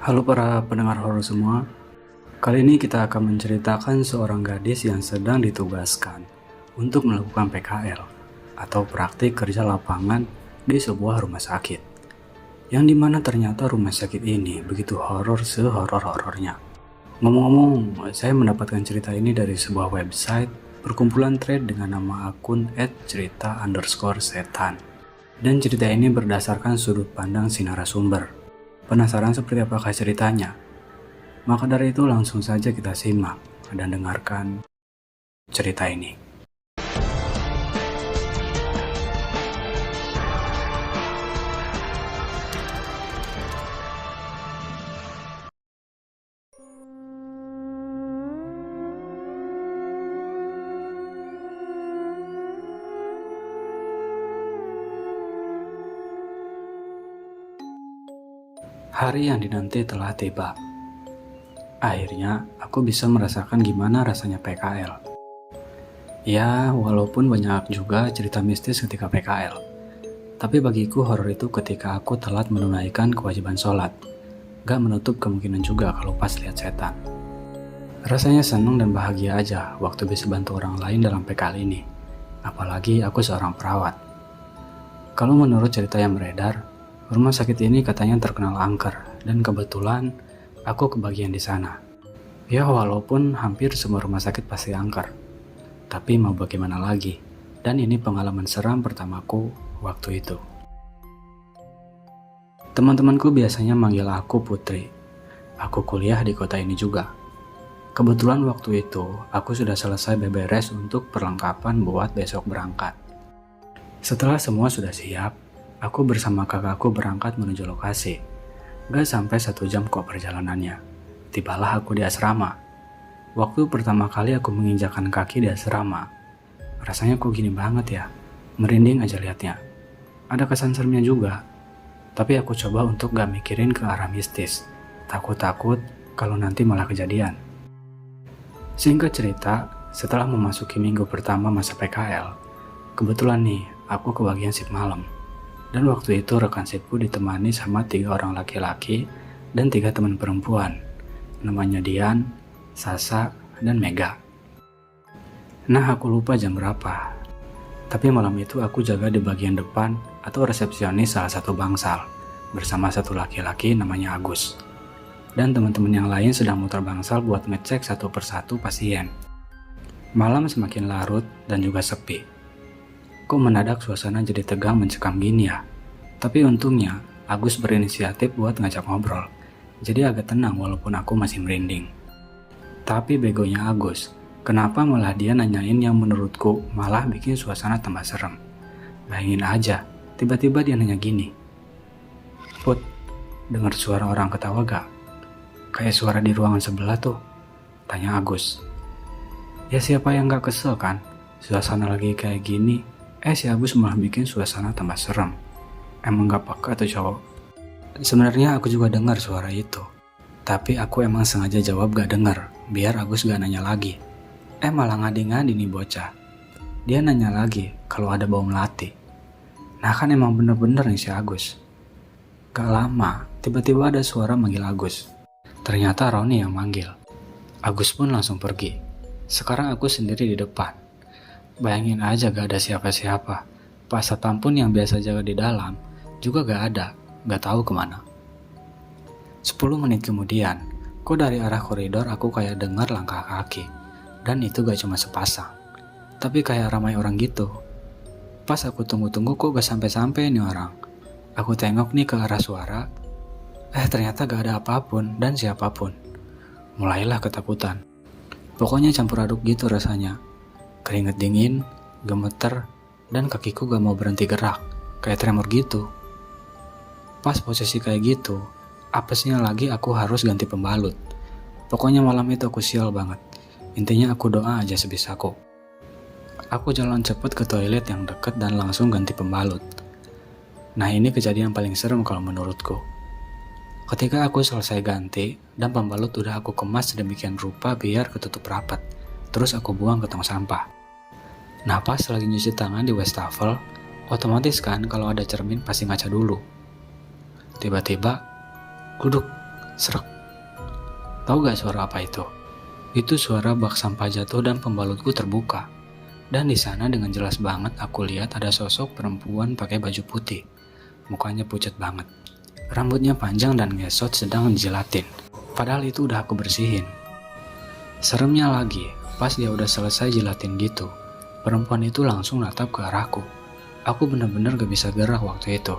Halo para pendengar horor semua. Kali ini kita akan menceritakan seorang gadis yang sedang ditugaskan untuk melakukan PKL atau praktik kerja lapangan di sebuah rumah sakit. Yang dimana ternyata rumah sakit ini begitu horor sehoror-horornya. Ngomong-ngomong, saya mendapatkan cerita ini dari sebuah website perkumpulan thread dengan nama akun @cerita_setan. Dan cerita ini berdasarkan sudut pandang si narasumber. Penasaran seperti apakah ceritanya? Maka dari itu langsung saja kita simak dan dengarkan cerita ini. Hari yang dinanti telah tiba. Akhirnya aku bisa merasakan gimana rasanya PKL. Ya, walaupun banyak juga cerita mistis ketika PKL. Tapi bagiku horor itu ketika aku telat menunaikan kewajiban sholat. Gak menutup kemungkinan juga kalau pas lihat setan. Rasanya senang dan bahagia aja waktu bisa bantu orang lain dalam PKL ini. Apalagi aku seorang perawat. Kalau menurut cerita yang beredar, rumah sakit ini katanya terkenal angker dan kebetulan aku kebagian di sana. Ya walaupun hampir semua rumah sakit pasti angker. Tapi mau bagaimana lagi? Dan ini pengalaman seram pertamaku waktu itu. Teman-temanku biasanya manggil aku Putri. Aku kuliah di kota ini juga. Kebetulan waktu itu aku sudah selesai beberes untuk perlengkapan buat besok berangkat. Setelah semua sudah siap, aku bersama kakakku berangkat menuju lokasi. Gak sampai 1 jam kok perjalanannya. Tibalah aku di asrama. Waktu pertama kali aku menginjakkan kaki di asrama, rasanya kok gini banget ya. Merinding aja liatnya. Ada kesan seremnya juga. Tapi aku coba untuk gak mikirin ke arah mistis. Takut-takut kalau nanti malah kejadian. Singkat cerita, setelah memasuki minggu pertama masa PKL, kebetulan nih aku kebagian shift malam. Dan waktu itu rekan shiftku ditemani sama 3 orang laki-laki dan 3 teman perempuan. Namanya Dian, Sasa, dan Mega. Nah aku lupa jam berapa. Tapi malam itu aku jaga di bagian depan atau resepsionis salah satu bangsal. Bersama satu laki-laki namanya Agus. Dan teman-teman yang lain sedang muter bangsal buat ngecek satu persatu pasien. Malam semakin larut dan juga sepi. Kok mendadak suasana jadi tegang mencekam gini ya? Tapi untungnya Agus berinisiatif buat ngajak ngobrol. Jadi agak tenang walaupun aku masih merinding. Tapi begonya Agus, kenapa malah dia nanyain yang menurutku malah bikin suasana tambah serem. Bayangin aja, tiba-tiba dia nanya gini. Put, dengar suara orang ketawa gak? Kayak suara di ruangan sebelah tuh, tanya Agus. Ya siapa yang gak kesel kan? Suasana lagi kayak gini, si Agus malah bikin suasana tambah serem. Emang gak peka tuh cowok? Sebenarnya aku juga dengar suara itu. Tapi aku emang sengaja jawab gak dengar, biar Agus gak nanya lagi. Malah ngadi-ngadi nih bocah. Dia nanya lagi kalau ada bau melati. Nah kan emang bener-bener nih si Agus. Gak lama, tiba-tiba ada suara manggil Agus. Ternyata Roni yang manggil. Agus pun langsung pergi. Sekarang aku sendiri di depan. Bayangin aja gak ada siapa-siapa. Pak Satpam pun yang biasa jaga di dalam juga gak ada, gak tahu kemana. 10 menit kemudian, kok dari arah koridor aku kayak dengar langkah kaki. Dan itu gak cuma sepasang, tapi kayak ramai orang gitu. Pas aku tunggu-tunggu kok gak sampai-sampai nih orang. Aku tengok nih ke arah suara. Ternyata gak ada apapun dan siapapun. Mulailah ketakutan. Pokoknya campur aduk gitu rasanya. Keringet dingin, gemeter, dan kakiku gak mau berhenti gerak. Kayak tremor gitu. Pas posisi kayak gitu, apesnya lagi aku harus ganti pembalut. Pokoknya malam itu aku sial banget. Intinya aku doa aja sebisaku. Aku jalan cepet ke toilet yang deket dan langsung ganti pembalut. Nah ini kejadian paling serem kalau menurutku. Ketika aku selesai ganti dan pembalut udah aku kemas sedemikian rupa biar ketutup rapat. Terus aku buang ke tong sampah. Nah pas lagi nyuci tangan di wastafel, otomatis kan kalau ada cermin pasti ngaca dulu. Tiba-tiba, gluduk, Serak. Tahu gak suara apa itu? Itu suara bak sampah jatuh dan pembalutku terbuka. Dan di sana dengan jelas banget aku lihat ada sosok perempuan pakai baju putih. Mukanya pucat banget. Rambutnya panjang dan ngesot sedang dijilatin. Padahal itu udah aku bersihin. Seremnya lagi, pas dia udah selesai jilatin gitu, perempuan itu langsung natap ke arahku. Aku bener-bener gak bisa gerak waktu itu.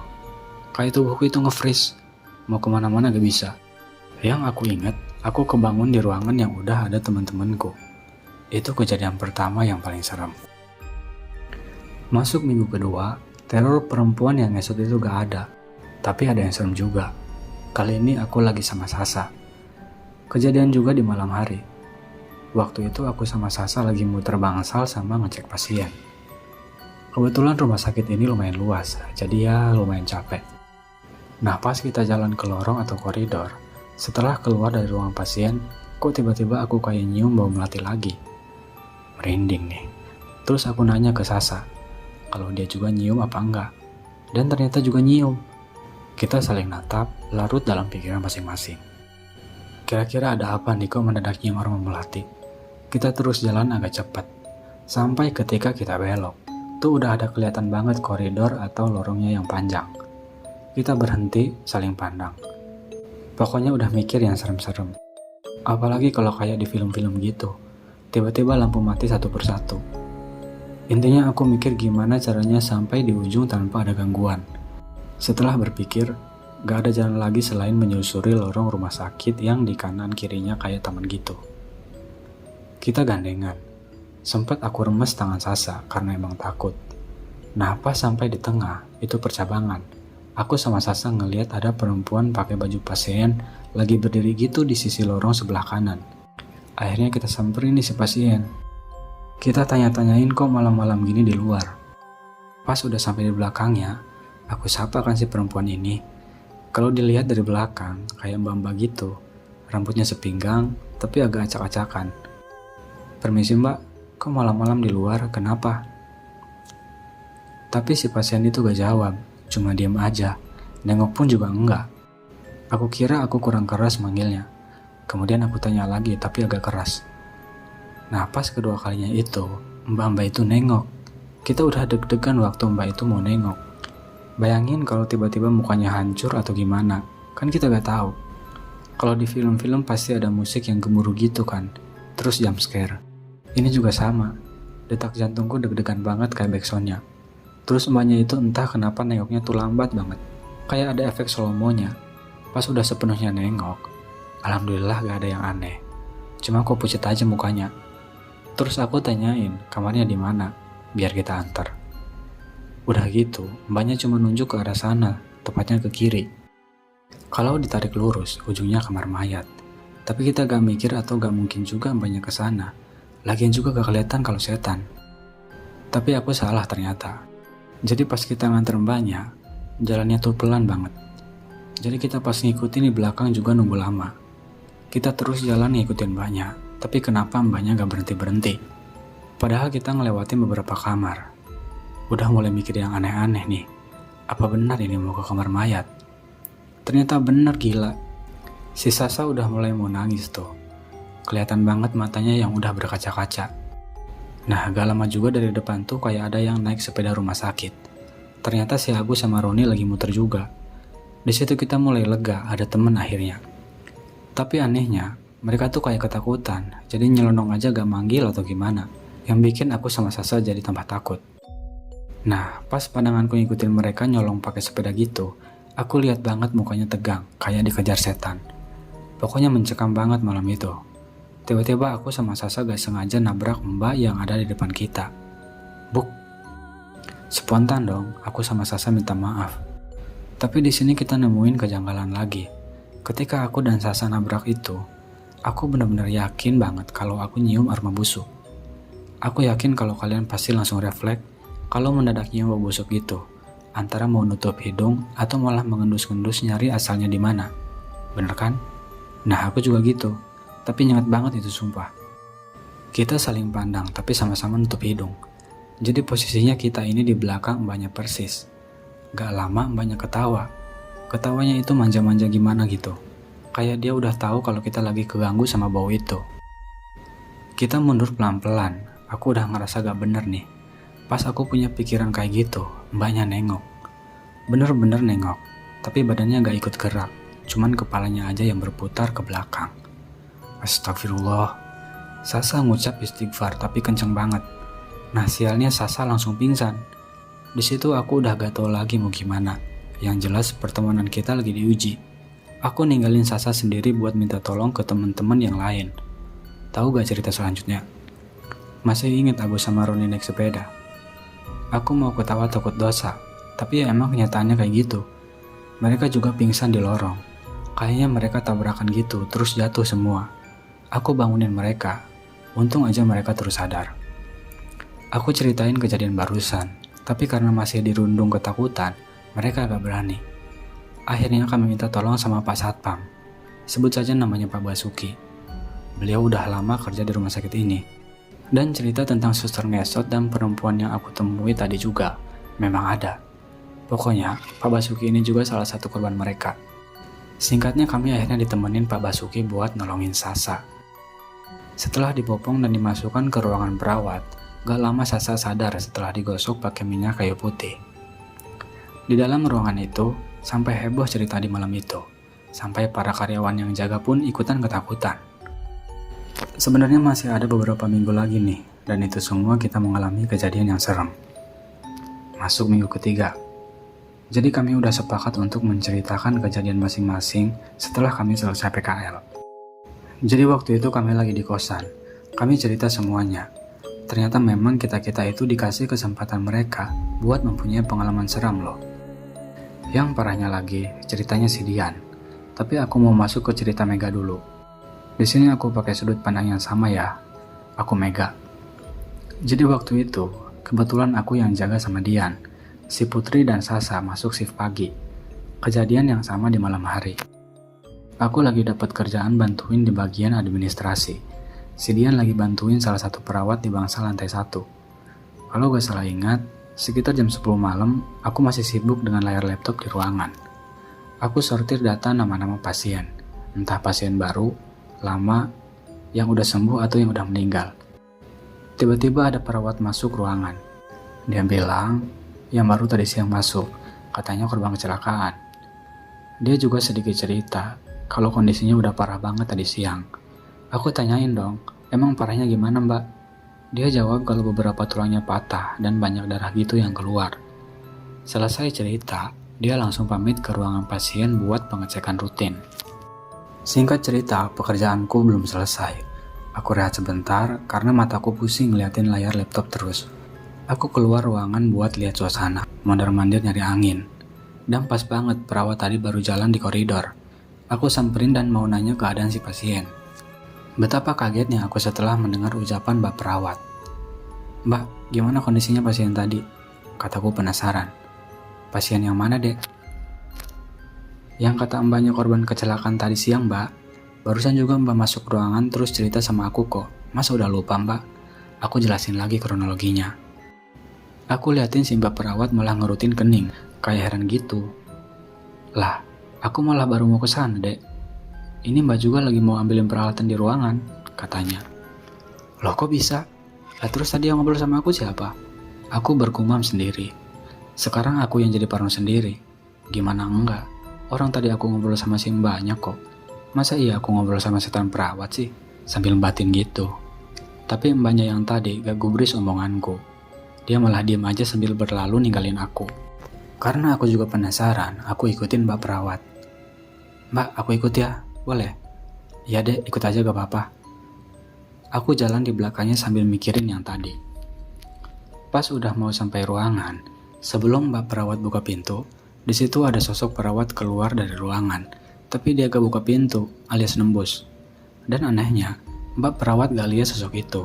Kayak tubuhku itu nge-freeze. Mau kemana-mana gak bisa. Yang aku ingat, aku kebangun di ruangan yang udah ada teman-temanku. Itu kejadian pertama yang paling serem. Masuk minggu kedua, teror perempuan yang ngesot itu gak ada. Tapi ada yang serem juga. Kali ini aku lagi sama Sasa. Kejadian juga di malam hari. Waktu itu aku sama Sasa lagi muter bangsal sama ngecek pasien. Kebetulan rumah sakit ini lumayan luas, jadi ya lumayan capek. Nah pas kita jalan ke lorong atau koridor, setelah keluar dari ruang pasien, kok tiba-tiba aku kayak nyium bau melati lagi. Merinding nih. Terus aku nanya ke Sasa, kalau dia juga nyium apa enggak. Dan ternyata juga nyium. Kita saling natap, larut dalam pikiran masing-masing. Kira-kira ada apa nih kok mendadak nyium aroma melati? Kita terus jalan agak cepat. Sampai ketika kita belok, tuh udah ada kelihatan banget koridor atau lorongnya yang panjang. Kita berhenti, saling pandang. Pokoknya udah mikir yang serem-serem. Apalagi kalau kayak di film-film gitu. Tiba-tiba lampu mati satu persatu. Intinya aku mikir gimana caranya sampai di ujung tanpa ada gangguan. Setelah berpikir, gak ada jalan lagi selain menyusuri lorong rumah sakit yang di kanan kirinya kayak taman gitu. Kita gandengan. Sempat aku remes tangan Sasa karena emang takut. Nah pas sampai di tengah, itu percabangan. Aku sama Sasa ngeliat ada perempuan pakai baju pasien lagi berdiri gitu di sisi lorong sebelah kanan. Akhirnya kita samperin nih si pasien. Kita tanya-tanyain kok malam-malam gini di luar. Pas udah sampai di belakangnya, aku sapa kan si perempuan ini. Kalau dilihat dari belakang, kayak mbak-mbak gitu. Rambutnya sepinggang, tapi agak acak-acakan. Permisi mbak, kok malam-malam di luar, kenapa? Tapi si pasien itu gak jawab, cuma diam aja. Nengok pun juga enggak. Aku kira aku kurang keras manggilnya. Kemudian aku tanya lagi, tapi agak keras. Nah pas kedua kalinya itu, mbak-mbak itu nengok. Kita udah deg-degan waktu mbak itu mau nengok. Bayangin kalau tiba-tiba mukanya hancur atau gimana, kan kita gak tahu. Kalau di film-film pasti ada musik yang gemuruh gitu kan, terus jump scare. Ini juga sama, detak jantungku deg-degan banget kayak backsoundnya. Terus mbaknya itu entah kenapa nengoknya tuh lambat banget, kayak ada efek slow-mo-nya. Pas udah sepenuhnya nengok, alhamdulillah gak ada yang aneh. Cuma kok pucat aja mukanya. Terus aku tanyain kamarnya di mana, biar kita antar. Udah gitu, mbaknya cuma nunjuk ke arah sana, tepatnya ke kiri. Kalau ditarik lurus, ujungnya kamar mayat. Tapi kita gak mikir atau gak mungkin juga mbaknya ke sana. Lagian juga gak kelihatan kalau setan. Tapi aku salah ternyata. Jadi pas kita nganter mbaknya, jalannya tuh pelan banget. Jadi kita pas ngikutin di belakang juga nunggu lama. Kita terus jalan ngikutin mbaknya, tapi kenapa mbaknya gak berhenti-berhenti? Padahal kita ngelewatin beberapa kamar. Udah mulai mikir yang aneh-aneh nih. Apa benar ini mau ke kamar mayat? Ternyata benar gila. Si Sasa udah mulai mau nangis tuh. Kelihatan banget matanya yang udah berkaca-kaca. Nah gak lama juga dari depan tuh kayak ada yang naik sepeda rumah sakit. Ternyata si Agus sama Roni lagi muter juga. Di situ kita mulai lega, ada temen akhirnya. Tapi anehnya, mereka tuh kayak ketakutan. Jadi nyelonong aja gak manggil atau gimana. Yang bikin aku sama Sasa jadi tambah takut. Nah, pas pandanganku ngikutin mereka nyolong pakai sepeda gitu, aku lihat banget mukanya tegang, kayak dikejar setan. Pokoknya mencekam banget malam itu. Tiba-tiba aku sama Sasa gak sengaja nabrak mbak yang ada di depan kita. Buk. Spontan dong, aku sama Sasa minta maaf. Tapi di sini kita nemuin kejanggalan lagi. Ketika aku dan Sasa nabrak itu, aku benar-benar yakin banget kalau aku nyium aroma busuk. Aku yakin kalau kalian pasti langsung refleks kalau mendadak nyium bau busuk gitu, antara mau nutup hidung atau malah mengendus-endus nyari asalnya di mana. Bener kan? Nah aku juga gitu, tapi nyengat banget itu sumpah. Kita saling pandang tapi sama-sama nutup hidung. Jadi posisinya kita ini di belakang mbaknya persis. Gak lama mbaknya ketawa. Ketawanya itu manja-manja gimana gitu. Kayak dia udah tahu kalau kita lagi keganggu sama bau itu. Kita mundur pelan-pelan. Aku udah ngerasa gak bener nih. Pas aku punya pikiran kayak gitu, mbaknya nengok. Bener-bener nengok, tapi badannya gak ikut gerak. Cuman kepalanya aja yang berputar ke belakang. Astagfirullah. Sasa ngucap istighfar tapi kenceng banget. Nah sialnya Sasa langsung pingsan. Di situ aku udah gak tahu lagi mau gimana. Yang jelas pertemanan kita lagi diuji. Aku ninggalin Sasa sendiri buat minta tolong ke teman-teman yang lain. Tahu gak cerita selanjutnya? Masih ingat aku sama Roni naik sepeda. Aku mau ketawa takut dosa, tapi ya emang kenyataannya kayak gitu. Mereka juga pingsan di lorong. Kayaknya mereka tabrakan gitu, terus jatuh semua. Aku bangunin mereka. Untung aja mereka terus sadar. Aku ceritain kejadian barusan, tapi karena masih dirundung ketakutan, mereka agak berani. Akhirnya kami minta tolong sama Pak Satpam. Sebut saja namanya Pak Basuki. Beliau udah lama kerja di rumah sakit ini. Dan cerita tentang suster ngesot dan perempuan yang aku temui tadi juga memang ada. Pokoknya Pak Basuki ini juga salah satu korban mereka. Singkatnya kami akhirnya ditemenin Pak Basuki buat nolongin Sasa. Setelah dipopong dan dimasukkan ke ruangan perawat, gak lama Sasa sadar setelah digosok pakai minyak kayu putih. Di dalam ruangan itu sampai heboh cerita di malam itu. Sampai para karyawan yang jaga pun ikutan ketakutan. Sebenarnya masih ada beberapa minggu lagi nih, dan itu semua kita mengalami kejadian yang serem. Masuk minggu ketiga. Jadi kami udah sepakat untuk menceritakan kejadian masing-masing setelah kami selesai PKL. Jadi waktu itu kami lagi di kosan. Kami cerita semuanya. Ternyata memang kita-kita itu dikasih kesempatan mereka buat mempunyai pengalaman seram loh. Yang parahnya lagi, ceritanya si Dian. Tapi aku mau masuk ke cerita Mega dulu. Di sini aku pakai sudut pandang yang sama ya. Aku Mega. Jadi waktu itu, kebetulan aku yang jaga sama Dian. Si Putri dan Sasa masuk shift pagi. Kejadian yang sama di malam hari. Aku lagi dapat kerjaan bantuin di bagian administrasi. Si Dian lagi bantuin salah satu perawat di bangsa lantai 1. Kalau gak salah ingat, sekitar jam 10 malam, aku masih sibuk dengan layar laptop di ruangan. Aku sortir data nama-nama pasien. Entah pasien baru, lama, yang udah sembuh atau yang udah meninggal. Tiba-tiba ada perawat masuk ruangan. Dia bilang, yang baru tadi siang masuk, katanya korban kecelakaan. Dia juga sedikit cerita, kalau kondisinya udah parah banget tadi siang. Aku tanyain dong, emang parahnya gimana mbak? Dia jawab kalau beberapa tulangnya patah dan banyak darah gitu yang keluar. Selesai cerita, dia langsung pamit ke ruangan pasien buat pengecekan rutin. Singkat cerita, pekerjaanku belum selesai. Aku rehat sebentar karena mataku pusing ngeliatin layar laptop terus. Aku keluar ruangan buat lihat suasana, mondar-mandir nyari angin. Dan pas banget perawat tadi baru jalan di koridor. Aku samperin dan mau nanya keadaan si pasien. Betapa kagetnya aku setelah mendengar ucapan Mbak perawat. Mbak, gimana kondisinya pasien tadi? Kataku penasaran. Pasien yang mana dek? Yang kata mbaknya korban kecelakaan tadi siang mbak. Barusan juga mbak masuk ruangan terus cerita sama aku kok. Masa udah lupa mbak? Aku jelasin lagi kronologinya. Aku liatin si mbak perawat malah ngerutin kening. Kayak heran gitu. Lah, aku malah baru mau kesana dek. Ini mbak juga lagi mau ambilin peralatan di ruangan, katanya. Loh kok bisa? Lah terus tadi yang ngobrol sama aku siapa? Aku bergumam sendiri. Sekarang aku yang jadi parno sendiri. Gimana enggak? Orang tadi aku ngobrol sama si mbaknya kok. Masa iya aku ngobrol sama setan perawat sih? Sambil batin gitu. Tapi mbaknya yang tadi gak gubris omonganku. Dia malah diam aja sambil berlalu ninggalin aku. Karena aku juga penasaran, aku ikutin mbak perawat. Mbak, aku ikut ya, boleh? Ya deh, ikut aja gak apa-apa. Aku jalan di belakangnya sambil mikirin yang tadi. Pas udah mau sampai ruangan, sebelum mbak perawat buka pintu, di situ ada sosok perawat keluar dari ruangan, tapi dia gak buka pintu alias nembus. Dan anehnya, mbak perawat gak lihat sosok itu,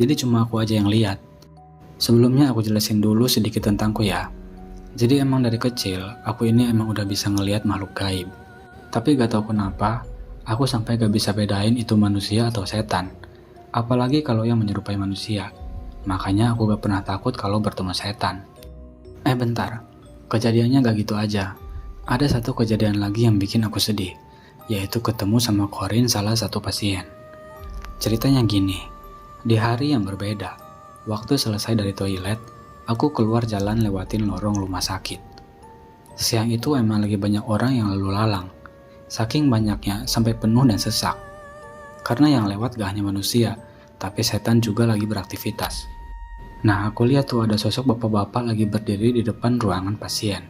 jadi cuma aku aja yang lihat. Sebelumnya aku jelasin dulu sedikit tentangku ya. Jadi emang dari kecil, aku ini emang udah bisa ngelihat makhluk gaib. Tapi gak tahu kenapa, aku sampai gak bisa bedain itu manusia atau setan. Apalagi kalau yang menyerupai manusia. Makanya aku gak pernah takut kalau bertemu setan. Bentar. Kejadiannya gak gitu aja. Ada satu kejadian lagi yang bikin aku sedih. yaitu ketemu sama Corin, salah satu pasien. Ceritanya gini, di hari yang berbeda, waktu selesai dari toilet, aku keluar jalan lewatin lorong rumah sakit. Siang itu emang lagi banyak orang yang lalu lalang, saking banyaknya sampai penuh dan sesak. Karena yang lewat gak hanya manusia, tapi setan juga lagi beraktivitas. Nah, aku lihat tuh ada sosok bapak-bapak lagi berdiri di depan ruangan pasien.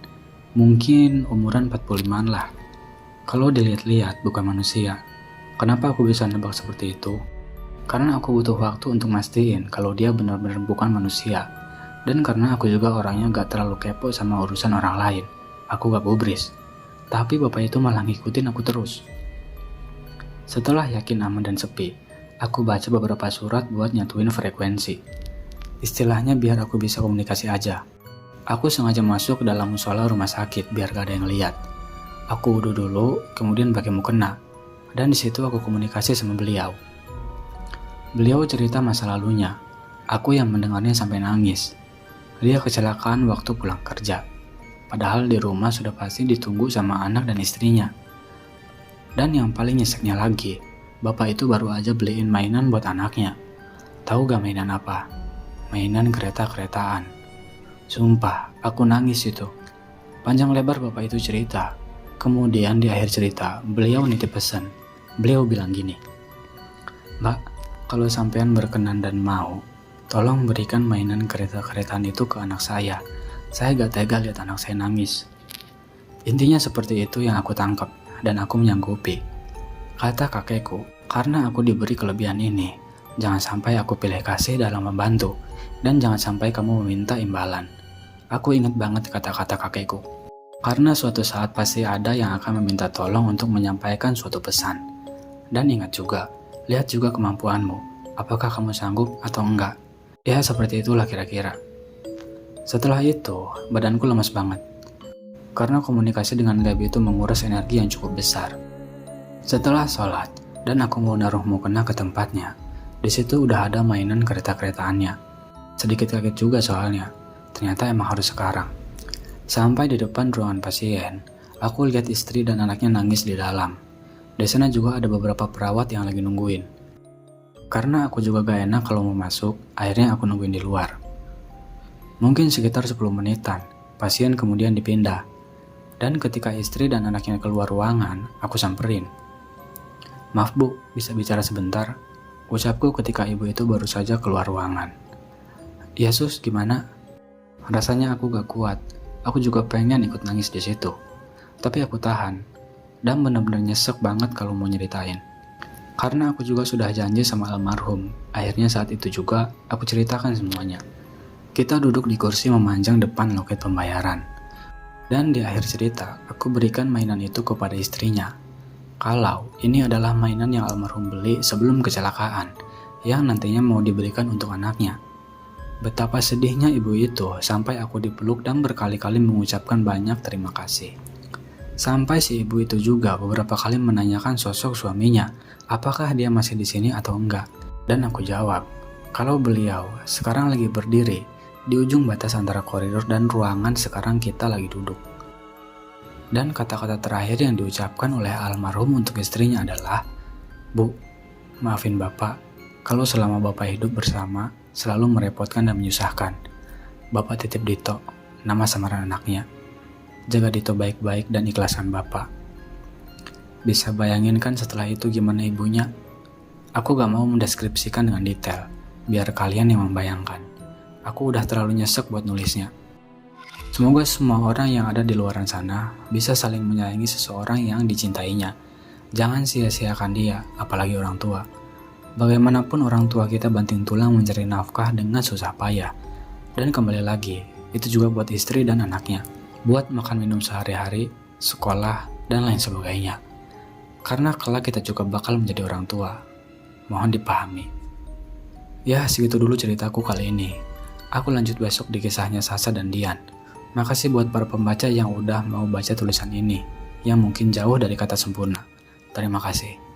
Mungkin umuran 45-an lah. Kalau dilihat-lihat bukan manusia. Kenapa aku bisa nebak seperti itu? Karena aku butuh waktu untuk mastiin kalau dia benar-benar bukan manusia. Dan karena aku juga orangnya gak terlalu kepo sama urusan orang lain. Aku gak gubris. Tapi bapak itu malah ngikutin aku terus. Setelah yakin aman dan sepi, aku baca beberapa surat buat nyatuin frekuensi. Istilahnya biar aku bisa komunikasi aja. Aku sengaja masuk ke dalam musola rumah sakit biar gak ada yang lihat. Aku wudhu dulu, kemudian pakai mukena, dan di situ aku komunikasi sama beliau. Beliau cerita masa lalunya. Aku yang mendengarnya sampai nangis. Dia kecelakaan waktu pulang kerja. Padahal di rumah sudah pasti ditunggu sama anak dan istrinya. Dan yang paling nyeseknya lagi, bapak itu baru aja beliin mainan buat anaknya. Tahu gak mainan apa? Mainan kereta-keretaan. Sumpah, aku nangis itu. Panjang lebar bapak itu cerita. Kemudian di akhir cerita, beliau nitip pesan. Beliau bilang gini, "Mbak, kalau sampean berkenan dan mau, tolong berikan mainan kereta-keretaan itu ke anak saya. Saya gak tega lihat anak saya nangis." Intinya seperti itu yang aku tangkap, dan aku menyanggupi. Kata kakekku, karena aku diberi kelebihan ini, jangan sampai aku pilih kasih dalam membantu, dan jangan sampai kamu meminta imbalan. Aku ingat banget kata-kata kakekku. Karena suatu saat pasti ada yang akan meminta tolong untuk menyampaikan suatu pesan. Dan ingat juga, lihat juga kemampuanmu. Apakah kamu sanggup atau enggak? Ya seperti itulah kira-kira. Setelah itu, badanku lemas banget. Karena komunikasi dengan gaib itu menguras energi yang cukup besar. Setelah sholat, dan aku mau naruh mukena ke tempatnya, di situ udah ada mainan kereta-keretaannya. Sedikit kaget juga soalnya, ternyata emang harus sekarang. Sampai di depan ruangan pasien, aku lihat istri dan anaknya nangis di dalam. Di sana juga ada beberapa perawat yang lagi nungguin. Karena aku juga gak enak kalau mau masuk, akhirnya aku nungguin di luar. Mungkin sekitar 10 menitan, pasien kemudian dipindah. Dan ketika istri dan anaknya keluar ruangan, aku samperin. "Maaf Bu, bisa bicara sebentar?" Ucapku ketika ibu itu baru saja keluar ruangan. "Iya Sus, gimana?" Rasanya aku gak kuat. Aku juga pengen ikut nangis di situ. Tapi aku tahan. Dan benar-benar nyesek banget kalau mau nyeritain. Karena aku juga sudah janji sama almarhum. Akhirnya saat itu juga aku ceritakan semuanya. Kita duduk di kursi memanjang depan loket pembayaran. Dan di akhir cerita, aku berikan mainan itu kepada istrinya. Kalau ini adalah mainan yang almarhum beli sebelum kecelakaan, yang nantinya mau diberikan untuk anaknya. Betapa sedihnya ibu itu sampai aku dipeluk dan berkali-kali mengucapkan banyak terima kasih. Sampai si ibu itu juga beberapa kali menanyakan sosok suaminya, apakah dia masih di sini atau enggak. Dan aku jawab, kalau beliau sekarang lagi berdiri di ujung batas antara koridor dan ruangan sekarang kita lagi duduk. Dan kata-kata terakhir yang diucapkan oleh almarhum untuk istrinya adalah, "Bu, maafin Bapak kalau selama Bapak hidup bersama selalu merepotkan dan menyusahkan. Bapak titip Dito, nama samaran anaknya. Jaga Dito baik-baik dan ikhlaskan Bapak." Bisa bayangin kan setelah itu gimana ibunya? Aku gak mau mendeskripsikan dengan detail, biar kalian yang membayangkan. Aku udah terlalu nyesek buat nulisnya. Semoga semua orang yang ada di luaran sana bisa saling menyayangi seseorang yang dicintainya. Jangan sia-siakan dia, apalagi orang tua. Bagaimanapun orang tua kita banting tulang mencari nafkah dengan susah payah. Dan kembali lagi, itu juga buat istri dan anaknya. Buat makan minum sehari-hari, sekolah, dan lain sebagainya. Karena kelak kita juga bakal menjadi orang tua. Mohon dipahami. Ya, segitu dulu ceritaku kali ini. Aku lanjut besok di kisahnya Sasa dan Dian. Makasih buat para pembaca yang udah mau baca tulisan ini, yang mungkin jauh dari kata sempurna. Terima kasih.